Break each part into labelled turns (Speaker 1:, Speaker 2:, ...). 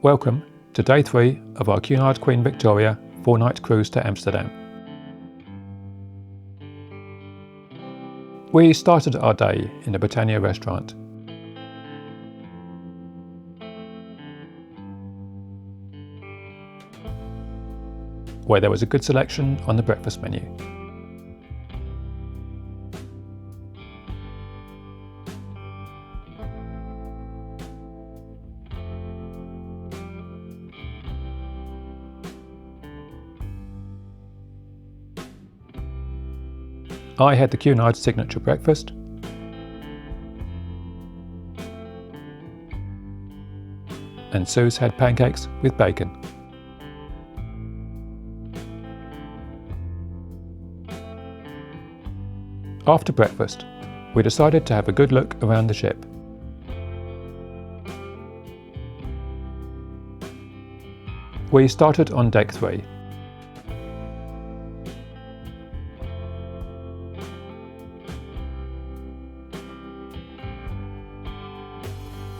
Speaker 1: Welcome to day 3 of our Cunard Queen Victoria 4-night cruise to Amsterdam. We started our day in the Britannia restaurant. Where there was a good selection on the breakfast menu. I had the Cunard signature breakfast, and Suze had pancakes with bacon. After breakfast, we decided to have a good look around the ship. We started on deck 3.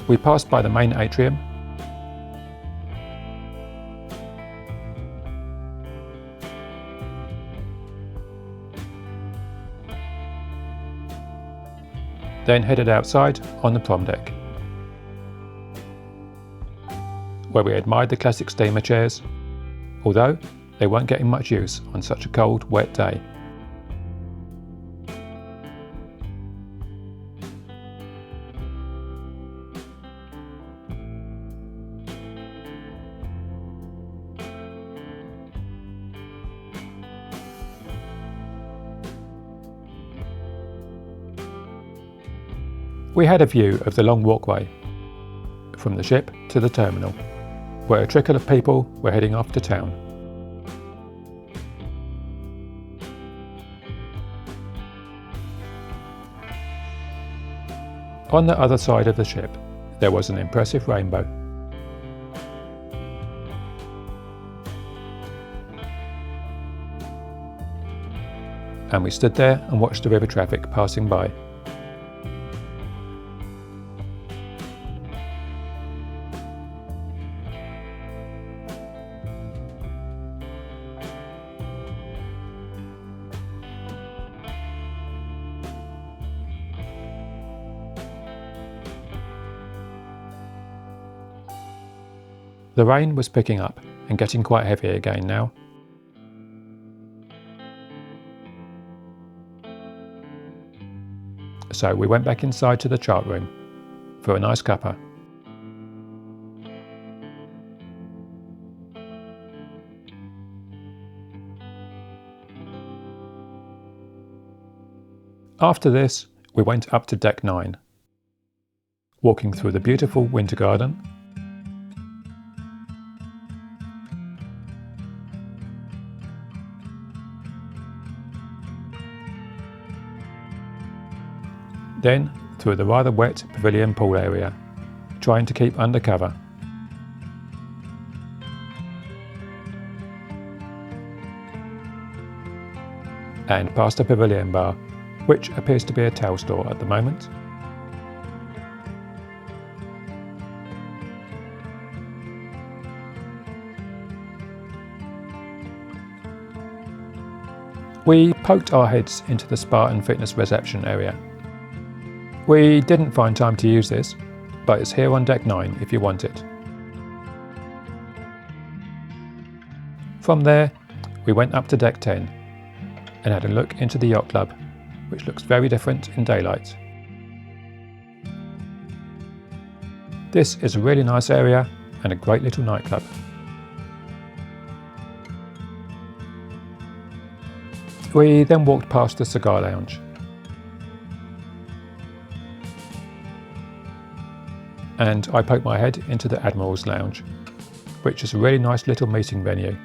Speaker 1: We passed by the main atrium, then headed outside on the prom deck, where we admired the classic steamer chairs, although they weren't getting much use on such a cold, wet day. We had a view of the long walkway from the ship to the terminal, where a trickle of people were heading off to town. On the other side of the ship, there was an impressive rainbow. And we stood there and watched the river traffic passing by. The rain was picking up and getting quite heavy again now. So we went back inside to the chart room for a nice cuppa. After this, we went up to deck 9, walking through the beautiful winter garden, then through the rather wet pavilion pool area, trying to keep under cover. And past a pavilion bar, which appears to be a towel store at the moment. We poked our heads into the spa and fitness reception area. We didn't find time to use this, but it's here on deck 9 if you want it. From there, we went up to deck 10 and had a look into the yacht club, which looks very different in daylight. This is a really nice area and a great little nightclub. We then walked past the cigar lounge, and I poked my head into the Admiral's Lounge, which is a really nice little meeting venue.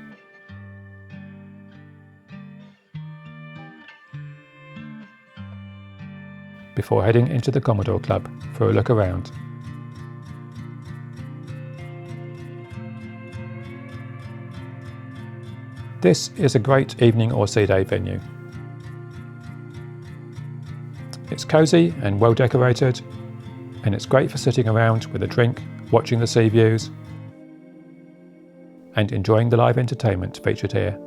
Speaker 1: Before heading into the Commodore Club for a look around. This is a great evening or sea day venue. It's cosy and well decorated, and it's great for sitting around with a drink, watching the sea views, and enjoying the live entertainment featured here.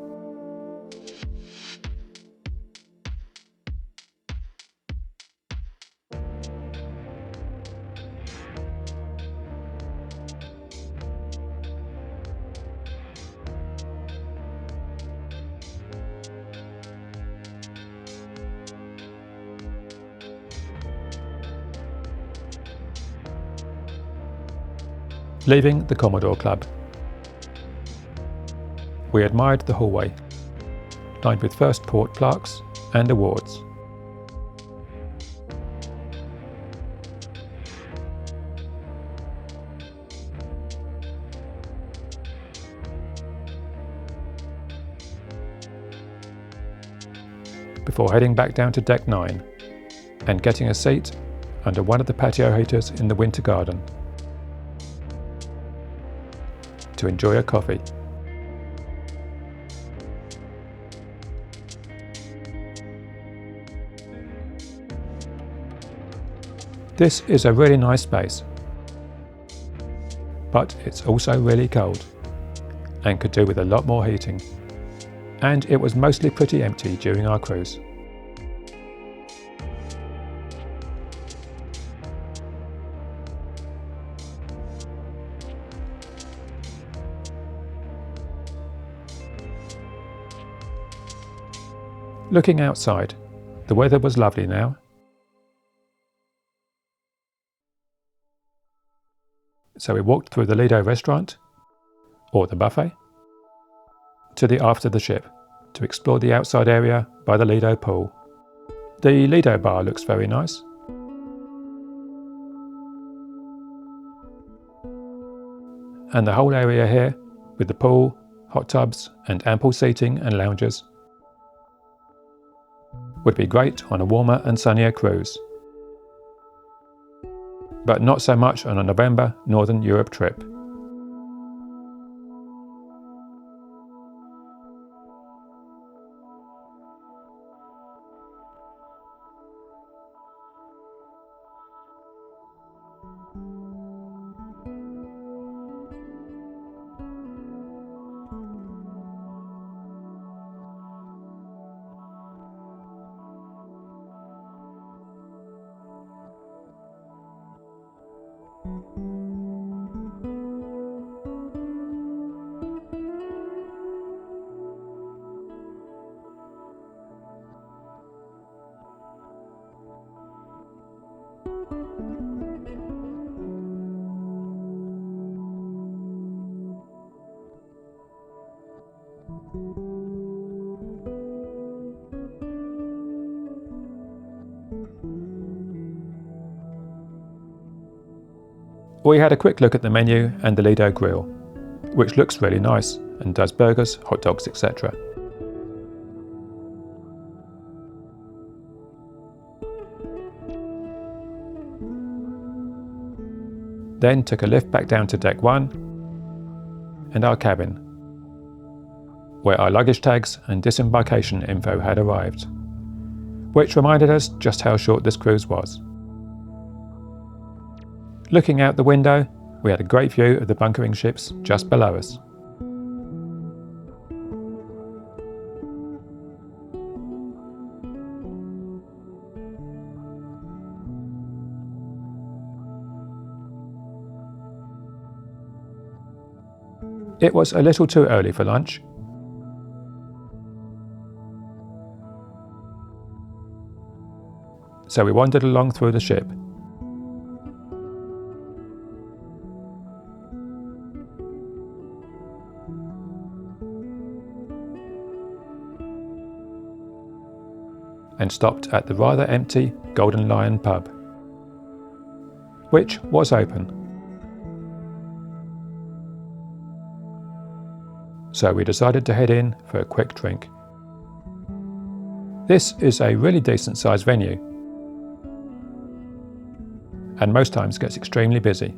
Speaker 1: Leaving the Commodore Club, we admired the hallway, lined with first port plaques and awards. Before heading back down to Deck 9 and getting a seat under one of the patio heaters in the Winter Garden to enjoy a coffee. This is a really nice space, but it's also really cold and could do with a lot more heating, and it was mostly pretty empty during our cruise. Looking outside, the weather was lovely now. So we walked through the Lido restaurant, or the buffet, to the aft of the ship to explore the outside area by the Lido pool. The Lido bar looks very nice. And the whole area here, with the pool, hot tubs and ample seating and lounges, would be great on a warmer and sunnier cruise, but not so much on a November Northern Europe trip. We had a quick look at the menu and the Lido grill, which looks really nice and does burgers, hot dogs, etc. Then took a lift back down to Deck 1 and our cabin, where our luggage tags and disembarkation info had arrived, which reminded us just how short this cruise was. Looking out the window, we had a great view of the bunkering ships just below us. It was a little too early for lunch, so we wandered along through the ship. And stopped at the rather empty Golden Lion pub, which was open. So we decided to head in for a quick drink. This is a really decent sized venue, and most times gets extremely busy,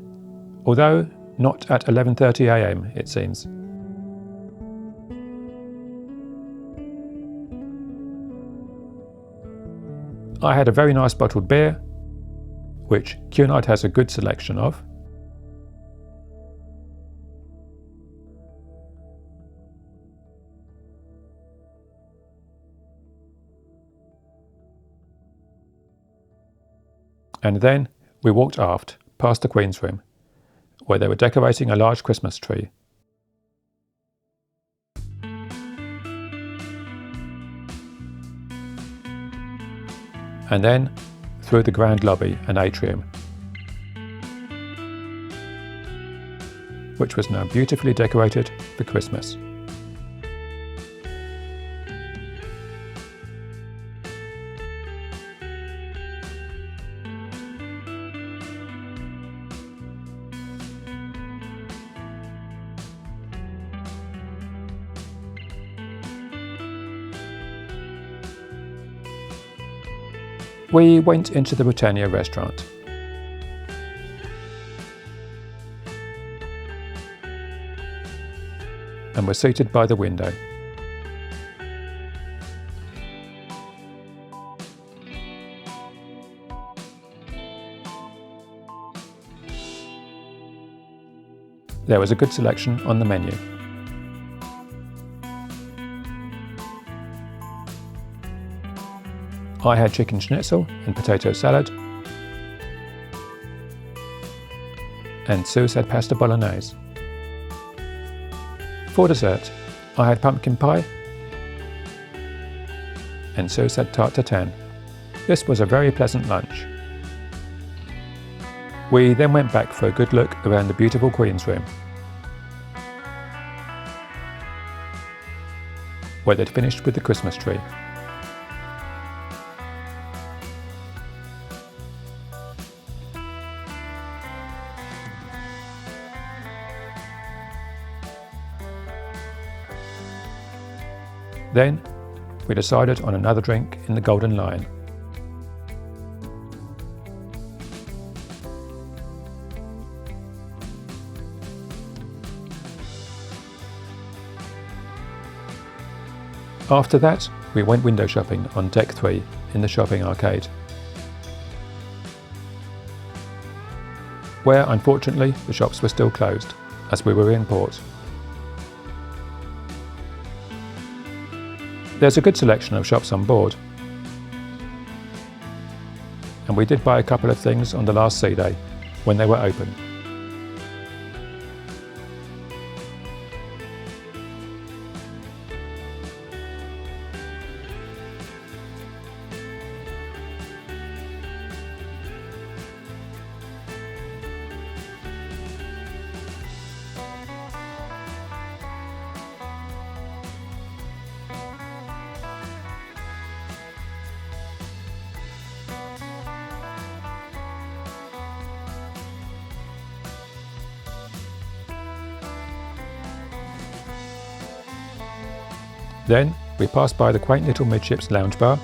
Speaker 1: although not at 11:30 AM it seems. I had a very nice bottled beer, which Cunard has a good selection of. And then we walked aft, past the Queen's room, where they were decorating a large Christmas tree. And then through the grand lobby and atrium, which was now beautifully decorated for Christmas. We went into the Britannia restaurant. And were seated by the window. There was a good selection on the menu. I had chicken schnitzel and potato salad, and Sue had pasta bolognese. For dessert, I had pumpkin pie, and Sue had tarte tatin. This was a very pleasant lunch. We then went back for a good look around the beautiful Queen's room, where they'd finished with the Christmas tree. Then we decided on another drink in the Golden Lion. After that, we went window shopping on Deck 3 in the shopping arcade, where unfortunately the shops were still closed as we were in port. There's a good selection of shops on board, and we did buy a couple of things on the last sea day when they were open. Then we passed by the quaint little midships lounge bar,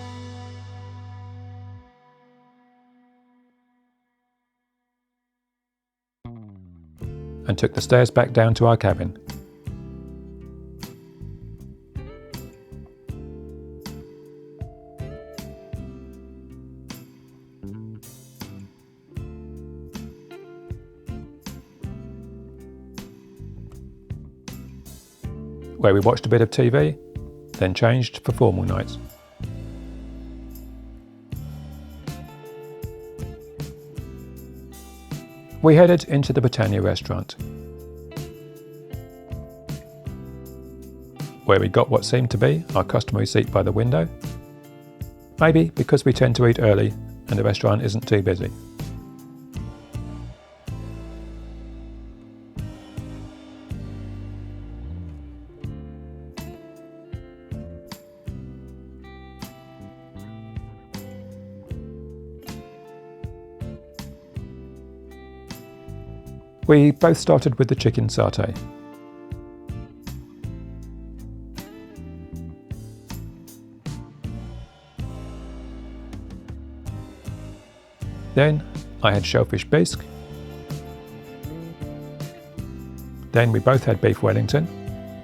Speaker 1: and took the stairs back down to our cabin. Where we watched a bit of TV, then changed for formal nights. We headed into the Britannia restaurant, where we got what seemed to be our customary seat by the window, maybe because we tend to eat early and the restaurant isn't too busy. We both started with the chicken satay. Then I had shellfish bisque. Then we both had beef Wellington,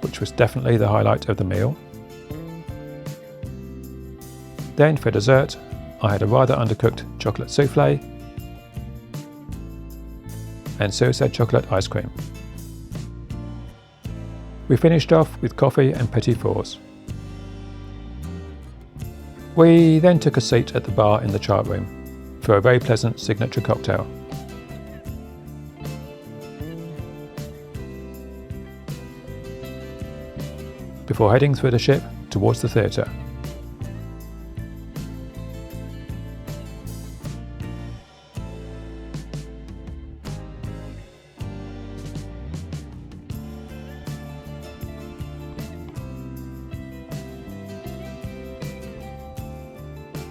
Speaker 1: which was definitely the highlight of the meal. Then for dessert, I had a rather undercooked chocolate souffle, and Sue had chocolate ice cream. We finished off with coffee and petit fours. We then took a seat at the bar in the chart room, for a very pleasant signature cocktail. Before heading through the ship towards the theatre.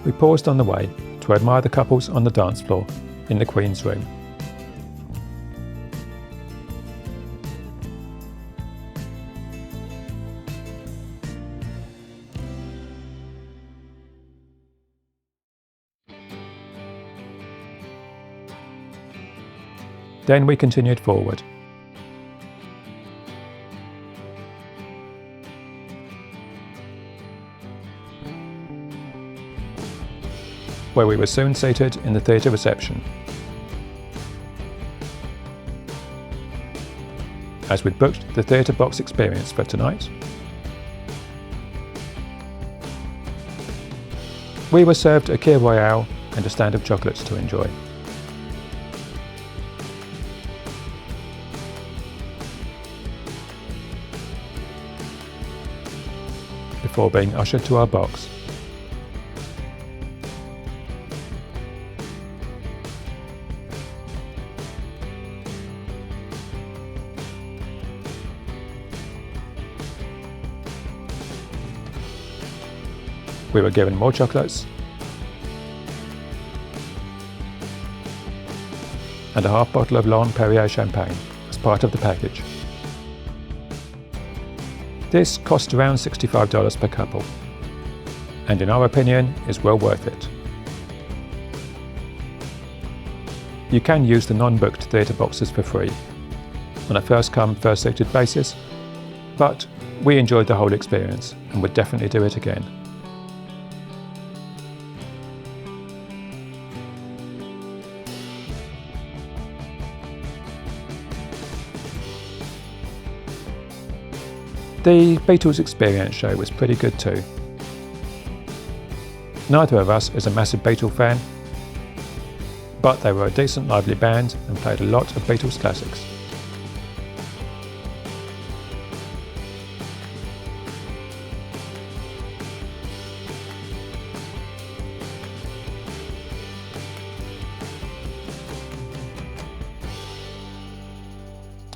Speaker 1: We paused on the way to admire the couples on the dance floor in the Queen's room. Then we continued forward. Where we were soon seated in the theatre reception. As we'd booked the theatre box experience for tonight, we were served a Kir Royale and a stand of chocolates to enjoy. Before being ushered to our box. We were given more chocolates and a half bottle of Laurent Perrier champagne as part of the package. This cost around $65 per couple, and in our opinion is well worth it. You can use the non-booked theatre boxes for free, on a first-come, first-seated basis, but we enjoyed the whole experience and would definitely do it again. The Beatles Experience show was pretty good too. Neither of us is a massive Beatle fan, but they were a decent lively band and played a lot of Beatles classics.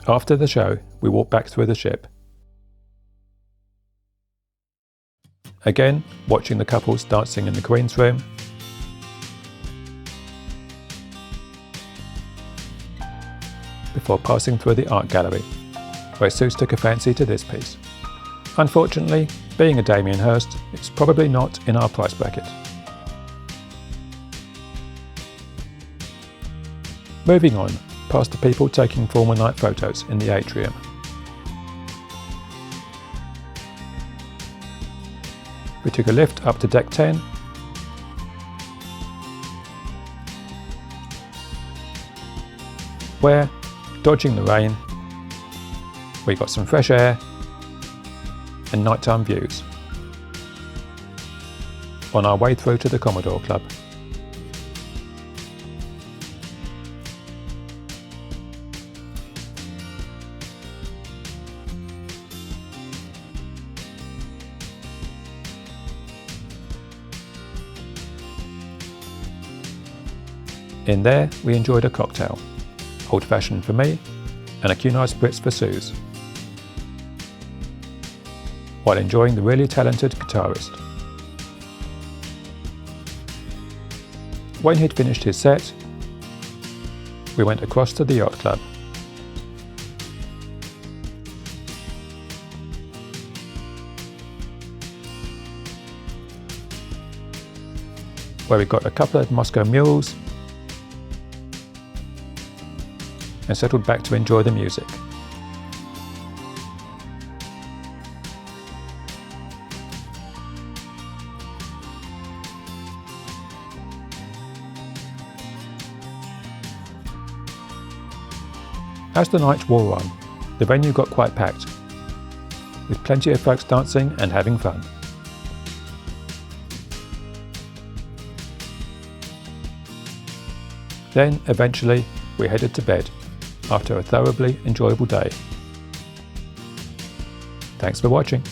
Speaker 1: After the show, we walked back through the ship. Again, watching the couples dancing in the Queen's room. Before passing through the art gallery, where Suze took a fancy to this piece. Unfortunately, being a Damien Hirst, it's probably not in our price bracket. Moving on, past the people taking formal night photos in the atrium. We took a lift up to deck 10, where, dodging the rain, we got some fresh air and nighttime views on our way through to the Commodore Club. In there, we enjoyed a cocktail, old-fashioned for me, and a Cunard Spritz for Suze, while enjoying the really talented guitarist. When he'd finished his set, we went across to the yacht club. Where we got a couple of Moscow mules and settled back to enjoy the music. As the night wore on, the venue got quite packed, with plenty of folks dancing and having fun. Then, eventually, we headed to bed after a thoroughly enjoyable day. Thanks for watching.